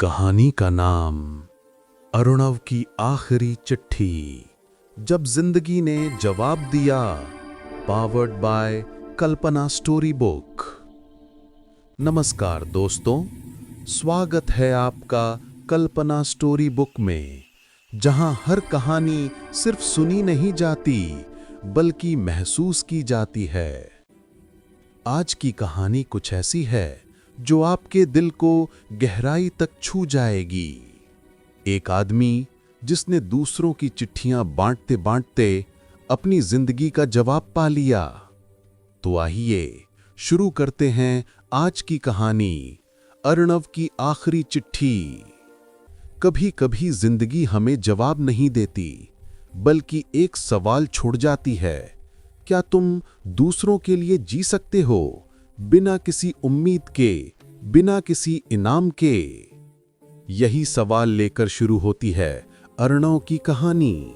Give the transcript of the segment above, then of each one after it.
कहानी का नाम अरुणव की आखिरी चिट्ठी। जब जिंदगी ने जवाब दिया। Powered by Kalpana story book. नमस्कार दोस्तों, स्वागत है आपका कल्पना स्टोरी बुक में, जहां हर कहानी सिर्फ सुनी नहीं जाती बल्कि महसूस की जाती है। आज की कहानी कुछ ऐसी है जो आपके दिल को गहराई तक छू जाएगी। एक आदमी जिसने दूसरों की चिट्ठियां बांटते बांटते अपनी जिंदगी का जवाब पा लिया। तो आइए शुरू करते हैं आज की कहानी, अर्णव की आखिरी चिट्ठी। कभी कभी जिंदगी हमें जवाब नहीं देती बल्कि एक सवाल छोड़ जाती है। क्या तुम दूसरों के लिए जी सकते हो बिना किसी उम्मीद के, बिना किसी इनाम के? यही सवाल लेकर शुरू होती है अर्णव की कहानी।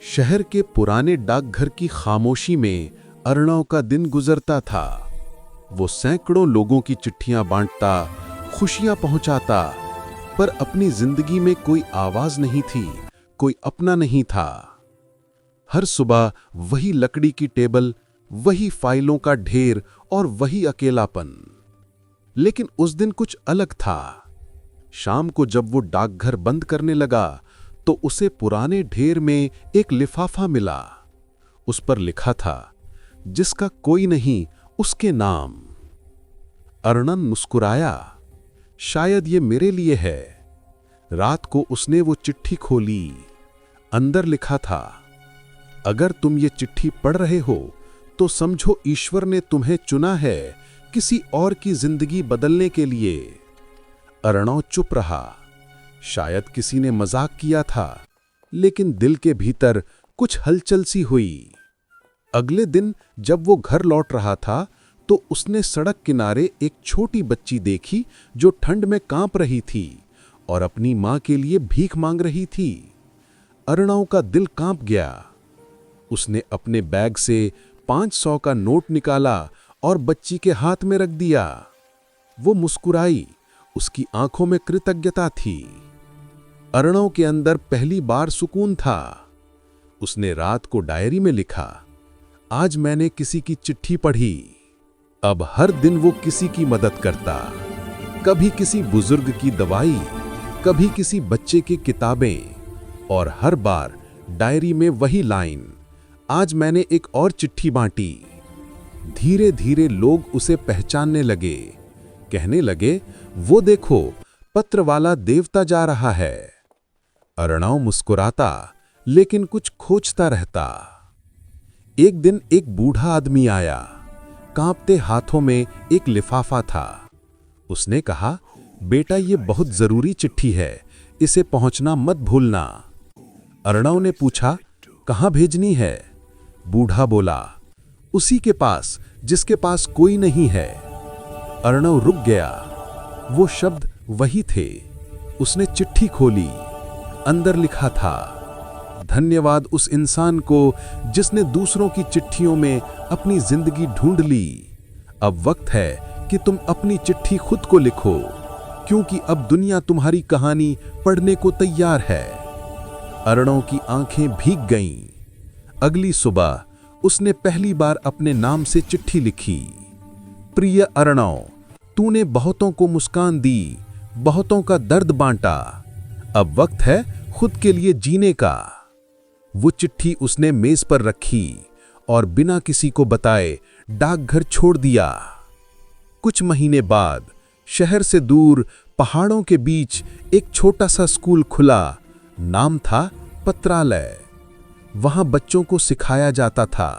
शहर के पुराने डाकघर की खामोशी में अर्णव का दिन गुजरता था। वो सैकड़ों लोगों की चिट्ठियां बांटता, खुशियां पहुंचाता, पर अपनी जिंदगी में कोई आवाज नहीं थी, कोई अपना नहीं था। हर सुबह वही लकड़ी की टेबल, वही फाइलों का ढेर और वही अकेलापन। लेकिन उस दिन कुछ अलग था। शाम को जब वो डाकघर बंद करने लगा तो उसे पुराने ढेर में एक लिफाफा मिला। उस पर लिखा था, जिसका कोई नहीं उसके नाम। अर्णव मुस्कुराया, शायद ये मेरे लिए है। रात को उसने वो चिट्ठी खोली। अंदर लिखा था, अगर तुम ये चिट्ठी पढ़ रहे हो तो समझो ईश्वर ने तुम्हें चुना है किसी और की जिंदगी बदलने के लिए। अर्णव चुप रहा। शायद किसी ने मजाक किया था, लेकिन दिल के भीतर कुछ हलचल सी हुई। अगले दिन जब वो घर लौट रहा था तो उसने सड़क किनारे एक छोटी बच्ची देखी जो ठंड में कांप रही थी और अपनी मां के लिए भीख मांग रही थी। अर्णव का दिल कांप गया। उसने अपने बैग से 500 का नोट निकाला और बच्ची के हाथ में रख दिया। वो मुस्कुराई, उसकी आंखों में कृतज्ञता थी। अर्णव के अंदर पहली बार सुकून था। उसने रात को डायरी में लिखा, आज मैंने किसी की चिट्ठी पढ़ी। अब हर दिन वो किसी की मदद करता, कभी किसी बुजुर्ग की दवाई, कभी किसी बच्चे की किताबें, और हर बार डायरी में वही लाइन, आज मैंने एक और चिट्ठी बांटी। धीरे धीरे लोग उसे पहचानने लगे, कहने लगे, वो देखो पत्र वाला देवता जा रहा है। अर्णव मुस्कुराता लेकिन कुछ खोजता रहता। एक दिन एक बूढ़ा आदमी आया। कांपते हाथों में एक लिफाफा था। उसने कहा, बेटा ये बहुत जरूरी चिट्ठी है, इसे पहुंचना मत भूलना। अर्णव ने पूछा, कहां भेजनी है? बूढ़ा बोला, उसी के पास जिसके पास कोई नहीं है। अर्णव रुक गया। वो शब्द वही थे। उसने चिट्ठी खोली। अंदर लिखा था, धन्यवाद उस इंसान को जिसने दूसरों की चिट्ठियों में अपनी जिंदगी ढूंढ ली। अब वक्त है कि तुम अपनी चिट्ठी खुद को लिखो, क्योंकि अब दुनिया तुम्हारी कहानी पढ़ने को तैयार है। अर्णव की आंखें भीग गईं। अगली सुबह उसने पहली बार अपने नाम से चिट्ठी लिखी। प्रिय अर्णव, तूने बहुतों को मुस्कान दी, बहुतों का दर्द बांटा। अब वक्त है खुद के लिए जीने का। वो चिट्ठी उसने मेज पर रखी और बिना किसी को बताए डाकघर छोड़ दिया। कुछ महीने बाद शहर से दूर पहाड़ों के बीच एक छोटा सा स्कूल खुला। नाम था पत्रालय। वहां बच्चों को सिखाया जाता था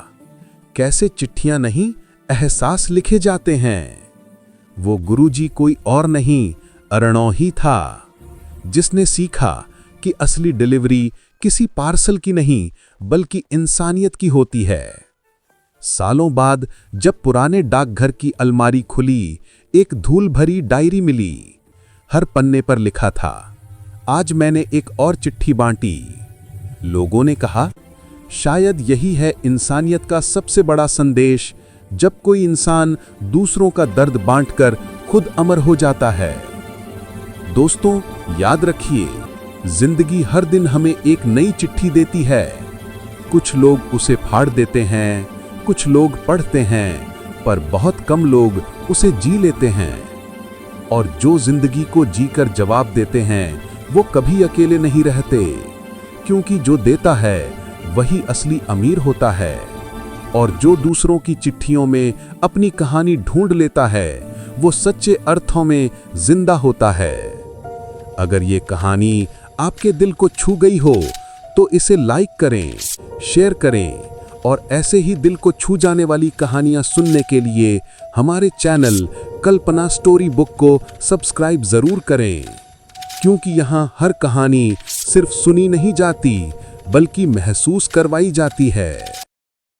कैसे चिट्ठियां नहीं, एहसास लिखे जाते हैं। वो गुरुजी कोई और नहीं, अर्णव ही था, जिसने सीखा कि असली डिलीवरी किसी पार्सल की नहीं बल्कि इंसानियत की होती है। सालों बाद जब पुराने डाकघर की अलमारी खुली, एक धूल भरी डायरी मिली। हर पन्ने पर लिखा था, आज मैंने एक और चिट्ठी बांटी। लोगों ने कहा, शायद यही है इंसानियत का सबसे बड़ा संदेश, जब कोई इंसान दूसरों का दर्द बांटकर खुद अमर हो जाता है। दोस्तों, याद रखिए, जिंदगी हर दिन हमें एक नई चिट्ठी देती है। कुछ लोग उसे फाड़ देते हैं, कुछ लोग पढ़ते हैं, पर बहुत कम लोग उसे जी लेते हैं। और जो जिंदगी को जीकर जवाब देते हैं, वो कभी अकेले नहीं रहते, क्योंकि जो देता है वही असली अमीर होता है। और जो दूसरों की चिट्ठियों में अपनी कहानी ढूंढ लेता है, वो सच्चे अर्थों में जिंदा होता है। अगर ये कहानी आपके दिल को छू गई हो तो इसे लाइक करें, शेयर करें और ऐसे ही दिल को छू जाने वाली कहानियां सुनने के लिए हमारे चैनल कल्पना स्टोरी बुक को सब्सक्राइब जरूर करें, क्योंकि यहाँ हर कहानी सिर्फ सुनी नहीं जाती बल्कि महसूस करवाई जाती है।